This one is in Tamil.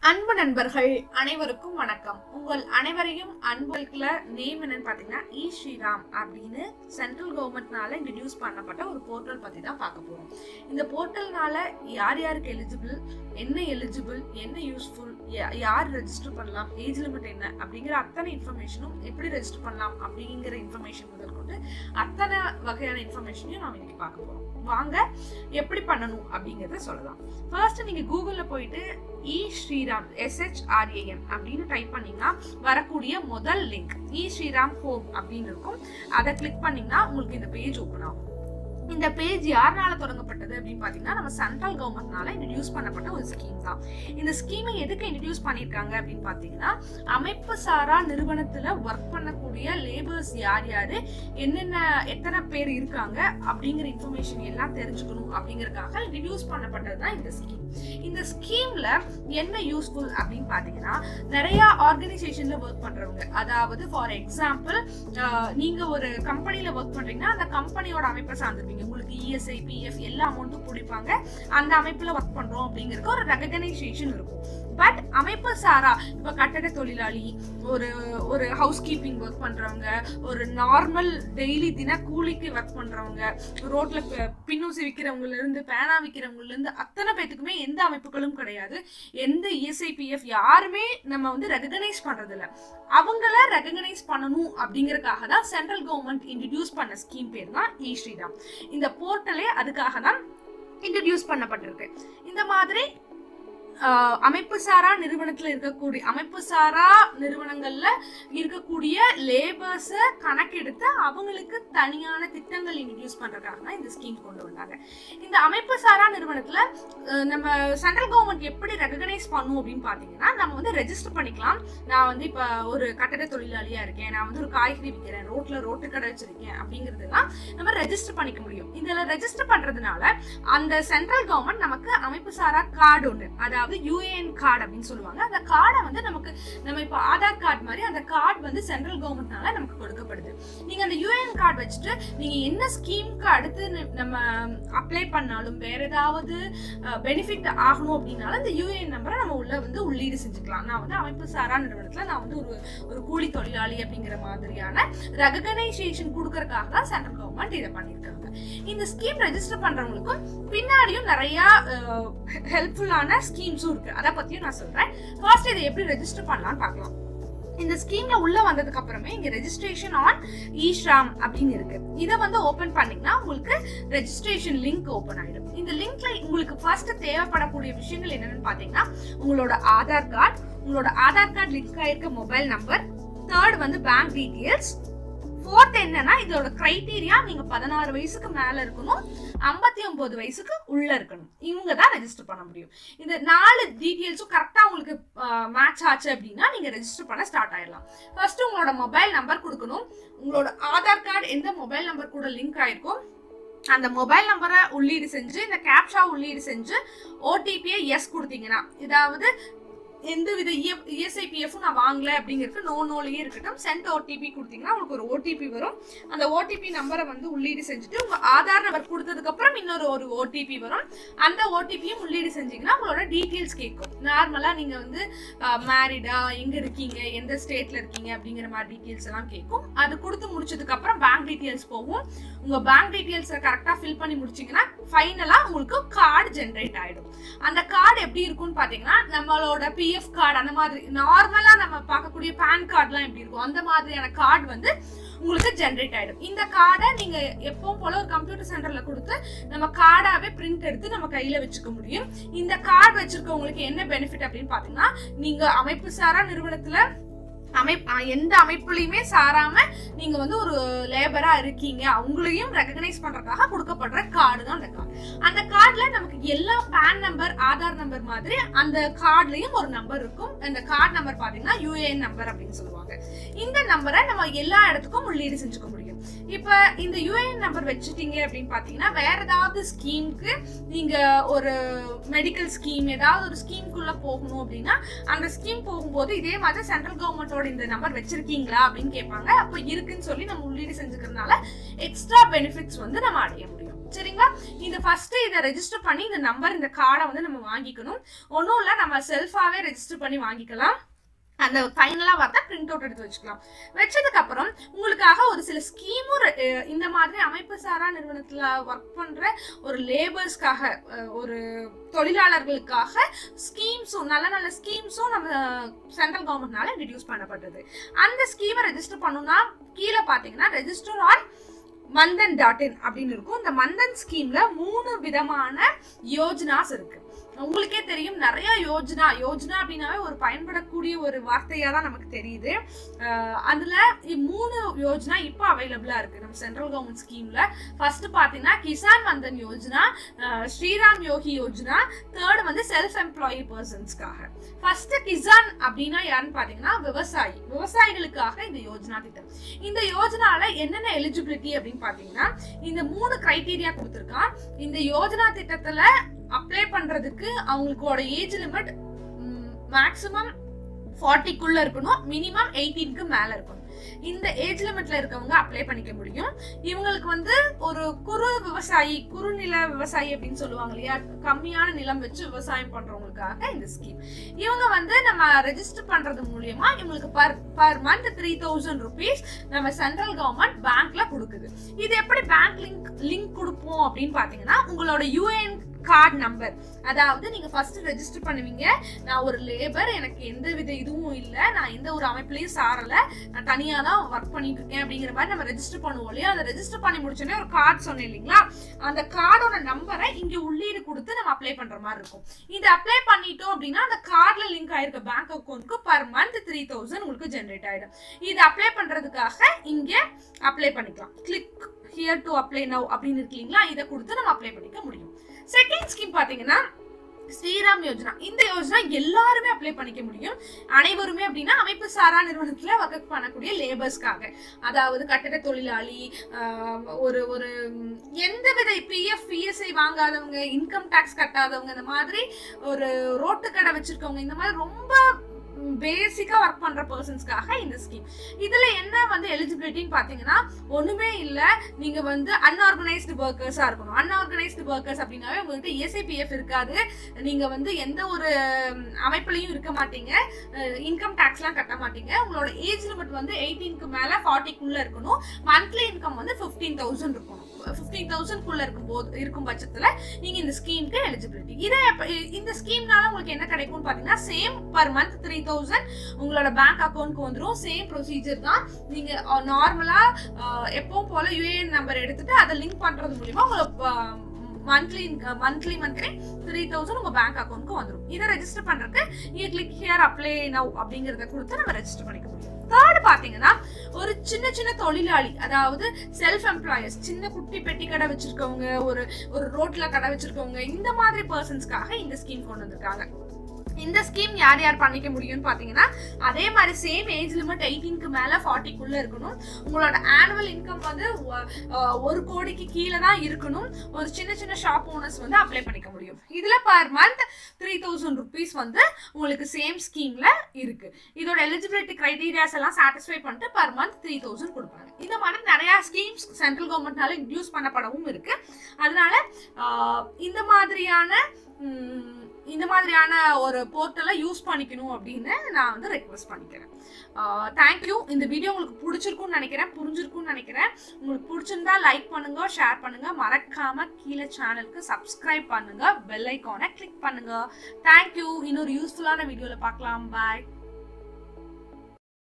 அன்பு நண்பர்கள் அனைவருக்கும் வணக்கம். உங்கள் அனைவரையும் அன்புல நேம் என்னன்னு பாத்தீங்கன்னா ஸ்ரீராம் அப்படின்னு சென்ட்ரல் கவர்மெண்ட்னால இன்ட்ரடியூஸ் பண்ணப்பட்ட ஒரு போர்ட்டல் பத்தி தான் பார்க்க போறோம். இந்த போர்ட்டல்னால யார் யாருக்கு எலிஜிபிள், என்ன யூஸ்ஃபுல், யார் ரெஜிஸ்டர் பண்ணலாம், ஏஜ் லிமிட் என்ன அப்படிங்கிற அத்தனை இன்ஃபர்மேஷனும், எப்படி ரெஜிஸ்டர் பண்ணலாம் அப்படிங்கிற இன்ஃபர்மேஷன் முதல் கொண்டு அத்தனை வகையான இன்ஃபர்மேஷனையும் நாம் இன்னைக்கு பார்க்க போறோம். வாங்க எப்படி பண்ணணும் அப்படிங்கறத சொல்லலாம். ஃபர்ஸ்ட் நீங்க கூகுள்ல போயிட்டு ஸ்ரீராம் SHRAM அப்படின்னு டைப் பண்ணீங்கன்னா வரக்கூடிய முதல் லிங்க் ஸ்ரீராம் ஹோம் அப்படின்னு இருக்கும். அதை கிளிக் பண்ணீங்கன்னா உங்களுக்கு இந்த பேஜ் ஓபன் ஆகும். இந்த பேஜ் யாருனால தொடங்கப்பட்டது அப்படின்னு பாத்தீங்கன்னா நம்ம சென்ட்ரல் கவர்மெண்ட்னால இன்ட்ரடியூஸ் பண்ணப்பட்ட ஒரு ஸ்கீம் தான். இந்த ஸ்கீமை எதுக்கு இன்ட்ரடியூஸ் பண்ணிருக்காங்க அப்படின்னு பாத்தீங்கன்னா அமைப்பு சாரா நிறுவனத்துல ஒர்க் பண்ணக்கூடிய லேபர்ஸ் யார் யாரு, என்னென்ன எத்தனை பேர் இருக்காங்க அப்படிங்கிற இன்ஃபர்மேஷன் எல்லாம் தெரிஞ்சுக்கணும் அப்படிங்கறதுக்காக இன்ட்ரடியூஸ் பண்ணப்பட்டது தான் இந்த ஸ்கீம். இந்த ஸ்கீம்ல என்ன யூஸ்ஃபுல் அப்படின்னு பாத்தீங்கன்னா நிறைய ஆர்கனைசேஷன்ல ஒர்க் பண்றவங்க, அதாவது ஃபார் எக்ஸாம்பிள் நீங்க ஒரு கம்பெனில ஒர்க் பண்றீங்கன்னா அந்த கம்பெனியோட அமைப்பை சார்ந்திருப்பீங்க. உங்களுக்கு ESI PF எல்லா அமௌண்ட்டும் பிடிப்பாங்க. அந்த அமைப்புல ஒர்க் பண்றோம் அப்படிங்கிறதுக்கு ஒரு ரெகக்னைசேஷன் இருக்கும். பட் அமைப்பு சாரா இப்ப கட்டட தொழிலாளி, ஒரு ஹவுஸ் கீப்பிங் ஒர்க் பண்றவங்க, ஒரு நார்மல் டெய்லி தின கூலிக்கு ஒர்க் பண்றவங்க, ரோட்ல பின்னூசி விற்கிறவங்கல இருந்து பேனா விற்கிறவங்கல இருந்து அத்தனை பேத்துக்குமே எந்த அமைப்புகளும் கிடையாது. எந்த ESI PF யாருமே நம்ம ரெகக்னைஸ் பண்றது இல்ல. அவங்கள ரெகக்னைஸ் பண்ணணும் அப்படிங்கறதுக்காக தான் சென்ட்ரல் கவர்மெண்ட் இன்ட்ரடியூஸ் பண்ண ஸ்கீம் பேர் தான் ஸ்ரீராம். இந்த போர்ட்டலே அதுக்காக தான் இன்ட்ரடியூஸ் பண்ணப்பட்டிருக்கு. இந்த மாதிரி அமைப்பு சாரா நிறுவனங்கள்ல இருக்கக்கூடிய லேபர்ஸ கணக்கெடுத்து அவங்களுக்கு தனியான திட்டங்கள் இன்ட்ரடியூஸ் பண்றதுக்காக தான் இந்த ஸ்கீம் கொண்டு வந்தாங்க. இந்த அமைப்பு சாரா நிறுவனத்துல நம்ம சென்ட்ரல் கவர்மெண்ட் எப்படி ரெகக்னைஸ் பண்ணும் அப்படின்னு பாத்தீங்கன்னா, நம்ம ரெஜிஸ்டர் பண்ணிக்கலாம். நான் இப்ப ஒரு கட்டட தொழிலாளியா இருக்கேன், நான் ஒரு காய்கறி விற்கிறேன், ரோட்டு கடை வச்சிருக்கேன் அப்படிங்கறதுலாம் நம்ம ரெஜிஸ்டர் பண்ணிக்க முடியும். இதுல ரெஜிஸ்டர் பண்றதுனால அந்த சென்ட்ரல் கவர்மெண்ட் நமக்கு அமைப்பு சாரா கார்டு ஒன்று, அதாவது UAN கார்டு அப்படின்னு சொல்லுவாங்க. அந்த கார்டை நம்ம இப்ப ஆதார் கார்டு மாதிரி அந்த கார்டு சென்ட்ரல் கவர்மெண்ட்னால நமக்கு கொடுக்கப்படுது. நீங்க அந்த UAN கார்டு வச்சுட்டு நீங்க என்ன ஸ்கீமுக்கு அடுத்து நம்ம அப்ளை பண்ணாலும், வேற ஏதாவது பெனிஃபிட் ஆகணும் அப்படின்னாலும் அந்த UAN நம்பரை நம்ம உள்ள உள்ளீடு செஞ்சுக்கலாம். நான் அமைப்பு சாரா நிறுவனத்துல நான் ஒரு கூலி தொழிலாளி அப்படிங்கிற மாதிரியான ரெகக்னைசேஷன் கொடுக்கறதுக்காக தான் சென்ட்ரல் கவர்மெண்ட் இதை பண்ணிருக்காங்க. இந்த ஸ்கீம் ரெஜிஸ்டர் பண்றவங்களுக்கும் பின்னாடியும் நிறைய ஹெல்ப்ஃபுல்லான ஸ்கீம்ஸும் இருக்கு. அத பத்தியும் நான் சொல்றேன். ஃபர்ஸ்ட் இதை எப்படி ரெஜிஸ்டர் பண்ணலாம்னு பார்க்கலாம். இந்த ஸ்கீம்ல உள்ள வந்ததுக்கு அப்புறமே இங்க ரெஜிஸ்ட்ரேஷன் ஆன் ஸ்ரீராம் அப்படின்னு இருக்கு. இதை ஓபன் பண்ணீங்கன்னா உங்களுக்கு ரெஜிஸ்ட்ரேஷன் லிங்க் ஓபன் ஆயிடும். இந்த லிங்க்ல உங்களுக்கு ஃபர்ஸ்ட் தேவைப்படக்கூடிய விஷயங்கள் என்னன்னு பாத்தீங்கன்னா, உங்களோட ஆதார் கார்டு லிங்க் ஆயிருக்க mobile number, third bank details, fourth என்னன்னா இதோட கிரைட்டீரியா நீங்க 16 வயசுக்கு மேல இருக்கணும், 59 வயசுக்கு உள்ள இருக்கணும். இவங்க தான் ரெஜிஸ்டர் பண்ண முடியும். இந்த 4 டீடைல்ஸும் கரெக்டா உங்களுக்கு மேட்ச் ஆச்சு அப்படின்னா நீங்க ரெஜிஸ்டர் பண்ண ஸ்டார்ட் ஆயிடலாம். ஃபர்ஸ்ட் உங்களோட மொபைல் நம்பர் கொடுக்கணும். உங்களோட ஆதார் கார்டு எந்த மொபைல் நம்பர் கூட லிங்க் ஆயிருக்கும் அந்த மொபைல் நம்பரை உள்ளீடு செஞ்சு, இந்த கேப்சா உள்ளீடு செஞ்சு OTP-யை எஸ் கொடுத்தீங்கன்னா, இதாவது எந்த வித ESI PF நான் வாங்கல அப்படிங்கிறது நோலயே இருக்கட்டும், சென்ட் OTP கொடுத்தீங்கன்னா உங்களுக்கு ஒரு OTP வரும். அந்த OTP நம்பரை உள்ளீடு செஞ்சுட்டு உங்க ஆதார் நம்பர் கொடுத்ததுக்கு அப்புறம் இன்னொரு OTP வரும். அந்த OTP-யும் உள்ளீடு செஞ்சீங்கன்னா உங்களோட டீடைல்ஸ் கேட்கும். நார்மலா நீங்க மேரிடா, எங்க இருக்கீங்க, எந்த ஸ்டேட்ல இருக்கீங்க அப்படிங்கிற மாதிரி டீடைல்ஸ் எல்லாம் கேட்கும். அது கொடுத்து முடிச்சதுக்கு அப்புறம் பேங்க் டீடைல்ஸ் போகும். உங்க பேங்க் டீடைல்ஸை கரெக்டா ஃபில் பண்ணி முடிச்சீங்கன்னா ஃபைனலா உங்களுக்கு கார்டு ஜெனரேட் ஆயிடும். அந்த கார்டு எப்படி இருக்கும்னு பாத்தீங்கன்னா, நம்மளோட PF கார்டு அந்த மாதிரி நார்மலா நம்ம பார்க்கக்கூடிய பேன் கார்டுலாம் எப்படி இருக்கும் அந்த மாதிரியான கார்டு உங்களுக்கு ஜெனரேட் ஆயிடும். இந்த கார்டை நீங்க எப்பவும் போல ஒரு கம்ப்யூட்டர் சென்டர்ல கொடுத்து நம்ம கார்டாவே பிரிண்ட் எடுத்து நம்ம கையில வச்சுக்க முடியும். இந்த கார்டு வச்சிருக்கவங்களுக்கு என்ன பெனிஃபிட் அப்படின்னு பாத்தீங்கன்னா, நீங்க அமைப்பு சாரா நிறுவனத்துல எந்த அமைப்புலயுமே சாராம நீங்க ஒரு லேபரா இருக்கீங்க, அவங்களையும் ரெகக்னைஸ் பண்றதுக்காக கொடுக்கப்படுற கார்டு தான் அந்த கார்டு. அந்த கார்டுல நமக்கு எல்லா பேன் நம்பர், ஆதார் நம்பர் மாதிரி அந்த கார்டுலயும் ஒரு நம்பர் இருக்கும். அந்த கார்டு நம்பர் பாத்தீங்கன்னா UAN நம்பர் அப்படின்னு சொல்லுவாங்க. இந்த நம்பரை நம்ம எல்லா இடத்துக்கும் உள்ளீடு செஞ்சுக்க முடியும். இப்ப இந்த UAN நம்பர் வச்சுட்டீங்க அப்படின்னு பாத்தீங்கன்னா, வேற ஏதாவது ஸ்கீமுக்கு நீங்க ஒரு மெடிக்கல் ஸ்கீம் ஏதாவது ஒரு ஸ்கீமுக்குள்ள போகணும் அப்படின்னா அந்த ஸ்கீம் போகும்போது இதே மாதிரி சென்ட்ரல் கவர்மெண்டோட இந்த நம்பர் வச்சிருக்கீங்களா அப்படின்னு கேட்பாங்க. அப்ப இருக்குன்னு சொல்லி நம்ம உள்ளீடு செஞ்சுக்கிறதுனால எக்ஸ்ட்ரா பெனிஃபிட்ஸ் நம்ம அடைய முடியும். சரிங்களா? இந்த ஃபர்ஸ்ட் இதை ரெஜிஸ்டர் பண்ணி இந்த நம்பர் இந்த கார்டை வந்து நம்ம வாங்கிக்கணும். ஒன்றும் இல்லை, நம்ம செல்ஃபாவே ரெஜிஸ்டர் பண்ணி வாங்கிக்கலாம். அந்த ஃபைனலா வரத பிரிண்ட் அவுட் எடுத்து வச்சுக்கலாம். வச்சதுக்கு அப்புறம் உங்களுக்காக ஒரு சில ஸ்கீமும் இந்த மாதிரி அமைப்பு சாரா நிறுவனத்துல ஒர்க் பண்ற ஒரு லேபர்ஸ்க்காக, ஒரு தொழிலாளர்களுக்காக ஸ்கீம்ஸும் நல்ல நல்ல ஸ்கீம்ஸும் நம்ம சென்ட்ரல் கவர்மெண்ட்னால இன்ட்ரடியூஸ் பண்ணப்பட்டது. அந்த ஸ்கீமை ரெஜிஸ்டர் பண்ணணும்னா கீழே பாத்தீங்கன்னா ரெஜிஸ்டர் ஆன் mandhan.in அப்படின்னு இருக்கும். இந்த மந்தன் ஸ்கீம்ல 3 விதமான யோஜனாஸ் இருக்கு. உங்களுக்கே தெரியும், நிறைய யோஜனா அப்படின்னாவே ஒரு பயன்படக்கூடிய ஒரு வார்த்தையா தான் நமக்கு தெரியுது. அதுல 3 யோஜனா இப்ப அவைலபிளா இருக்கு நம்ம சென்ட்ரல் கவர்மெண்ட் ஸ்கீம்ல. ஃபர்ஸ்ட் பாத்தீங்கன்னா கிசான் மந்தன் யோஜனா, ஸ்ரீராம் யோகி யோஜனா, தேர்ட் வந்து செல்ஃப் எம்ப்ளாயி பர்சன்ஸ்க்காக. ஃபர்ஸ்ட் கிசான் அப்படின்னா யாருன்னு பாத்தீங்கன்னா விவசாயிகளுக்காக இந்த யோஜனா திட்டம். இந்த யோஜனால என்னென்ன எலிஜிபிலிட்டி அப்படின்னு பாத்தீங்கன்னா இந்த 3 கிரைட்டீரியா கொடுத்திருக்கான். இந்த யோஜனா திட்டத்துல அப்ளை பண்றதுக்கு அவங்களோட ஏஜ் லிமிட் மேக்ஸிமம் 40க்குள்ள இருக்கணும், மினிமம் 18க்கு மேல இருக்கணும். இந்த ஏஜ் லிமிட்ல இருக்கவங்க அப்ளை பண்ணிக்க முடியும். இவங்களுக்கு வந்து ஒரு குறுநில விவசாயி அப்படின்னு சொல்லுவாங்க இல்லையா, கம்மியான நிலம் வச்சு விவசாயம் பண்றவங்களுக்காக இந்த ஸ்கீம். இவங்க வந்து நம்ம ரெஜிஸ்டர் பண்றது மூலியமா இவங்களுக்கு பர் மந்த் 3000 rupees நம்ம சென்ட்ரல் கவர்மெண்ட் பேங்க்ல கொடுக்குது. இது எப்படி பேங்க் லிங்க் கொடுப்போம் அப்படின்னு பாத்தீங்கன்னா உங்களோட யூஏஎன் கார்டு நம்பர், அதாவது நீங்க ஃபர்ஸ்ட் ரெஜிஸ்டர் பண்ணுவீங்க. நான் ஒரு லேபர், எனக்கு எந்த வித இதுவும் இல்லை, நான் எந்த ஒரு அமைப்புலயும் சாரல, நான் தனியா தான் ஒர்க் பண்ணிட்டு இருக்கேன் அப்படிங்கிற மாதிரி நம்ம ரெஜிஸ்டர் பண்ணுவோம் இல்லையா. அதை ரெஜிஸ்டர் பண்ணி முடிச்சோடனே ஒரு கார்டு சொன்னேன் இல்லைங்களா, அந்த கார்டோட நம்பரை இங்க உள்ளீடு கொடுத்து நம்ம அப்ளை பண்ற மாதிரி இருக்கும். இது அப்ளை பண்ணிட்டோம் அப்படின்னா அந்த கார்டுல லிங்க் ஆயிருக்க பேங்க் அக்கௌண்ட்க்கு பர் மந்த் 3000 உங்களுக்கு ஜெனரேட் ஆயிடும். இது அப்ளை பண்றதுக்காக இங்க அப்ளை பண்ணிக்கலாம். Click here to apply now அப்படின்னு இருக்கு இல்லைங்களா, இதை கொடுத்து நம்ம அப்ளை பண்ணிக்க முடியும். செகண்ட் ஸ்கீம் பாத்தீங்கன்னா ஸ்ரீராம் யோஜனா. இந்த யோஜனா எல்லாருமே அப்ளை பண்ணிக்க முடியும். அனைவருமே அப்படின்னா அமைப்பு சாரா நிறுவனத்துல ஒர்க் பண்ணக்கூடிய லேபர்ஸ்க்காக, அதாவது கட்டட தொழிலாளி, ஒரு எந்த வித பிஎஃப் பிஎஸ்ஐ வாங்காதவங்க, இன்கம் டாக்ஸ் கட்டாதவங்க, இந்த மாதிரி ஒரு ரோட்டு கடை வச்சிருக்கவங்க, இந்த மாதிரி ரொம்ப பேசிக்கா ஒர்க் பண்ற பர்சன்ஸ்க்காக இந்த ஸ்கீம். இதுல என்ன வந்து எலிஜிபிலிட்டின்னு பாத்தீங்கன்னா ஒண்ணுமே இல்ல, நீங்க வந்து அன்ஆர்கனைஸ்டு ஒர்க்கர்ஸா இருக்கணும். அன்ஆர்கனைஸ்டு ஒர்க்கர்ஸ் அப்படின்னாவே உங்ககிட்ட ESIPF இருக்காது, நீங்க வந்து எந்த ஒரு அமைப்புலயும் இருக்க மாட்டீங்க, இன்கம் டாக்ஸ் எல்லாம் கட்ட மாட்டீங்க, உங்களோட ஏஜ் லிமிட் வந்து 18க்கு மேல 40க்குள்ள இருக்கணும், மந்த்லி இன்கம் வந்து 15,000 இருக்கணும். 15,000க்குள்ள இருக்கும் பட்சத்துல நீங்க இந்த ஸ்கீமுக்கு எலிஜிபிலிட்டி. இந்த ஸ்கீம்னால உங்களுக்கு என்ன கிடைக்கும்னு பாத்தீங்கன்னா சேம் பர் மந்த் 3000 உங்களோட பேங்க் அக்கௌண்ட்க்கு வந்துரும். சேம் ப்ரொசீஜர் தான். நீங்க நார்மலா எப்பவும் போல யூஏஎன் நம்பர் எடுத்துட்டு அதை லிங்க் பண்றது மூலமா உங்களுக்கு மந்த்லி 3000 உங்க பேங்க் அக்கௌண்ட்க்கு வந்துரும். இதை ரெஜிஸ்டர் பண்றதுக்கு நீங்க கிளிக் ஹியர் அப்ளை நவ் அப்படிங்கறத கொடுத்து நம்ம ரெஜிஸ்டர் பண்ணிக்க முடியும். தேர்ட் பாத்தீங்கன்னா ஒரு சின்ன தொழிலாளி, அதாவது செல்ஃப் எம்ப்ளாயர்ஸ், சின்ன குட்டி பெட்டி கடை வச்சிருக்கவங்க, ஒரு ரோட்ல கடை வச்சிருக்கவங்க, இந்த மாதிரி பர்சன்ஸ்க்காக இந்த ஸ்கீம் கொண்டு வந்திருக்காங்க. இந்த ஸ்கீம் யார் யார் பண்ணிக்க முடியும்னு பாத்தீங்கன்னா அதே மாதிரி சேம் ஏஜ் லிமிட் 18க்கு மேல 40க்குள்ள இருக்கணும். உங்களோட ஆனுவல் இன்கம் வந்து 1 கோடிக்கு கீழே தான் இருக்கணும். ஒரு சின்ன ஷாப் ஓனர்ஸ் வந்து அப்ளை பண்ணிக்க முடியும். இதுல பர் மந்த் 3000 rupees வந்து உங்களுக்கு சேம் ஸ்கீம்ல இருக்கு. இதோட எலிஜிபிலிட்டி கிரைட்டீரியாஸ் எல்லாம் சாட்டிஸ்ஃபை பண்ணிட்டு பர் மந்த் 3000 கொடுப்பாங்க. இந்த மாதிரி நிறைய ஸ்கீம்ஸ் சென்ட்ரல் கவர்மெண்ட்னால இன்ட்ரடியூஸ் பண்ணப்படவும் இருக்கு. அதனால இந்த மாதிரியான ஒரு போர்ட்டலை யூஸ் பண்ணிக்கணும் அப்படின்னு நான் வந்து ரெக்வெஸ்ட் பண்ணிக்கிறேன். தேங்க்யூ. இந்த வீடியோ உங்களுக்கு பிடிச்சிருக்கும்னு நினைக்கிறேன், புரிஞ்சிருக்கும்னு நினைக்கிறேன். உங்களுக்கு பிடிச்சிருந்தா லைக் பண்ணுங்க, ஷேர் பண்ணுங்க, மறக்காம கீழே சேனலுக்கு சப்ஸ்கிரைப் பண்ணுங்க, பெல் ஐக்கானை கிளிக் பண்ணுங்க. தேங்க்யூ. இன்னொரு யூஸ்ஃபுல்லான வீடியோல பார்க்கலாம். பாய்.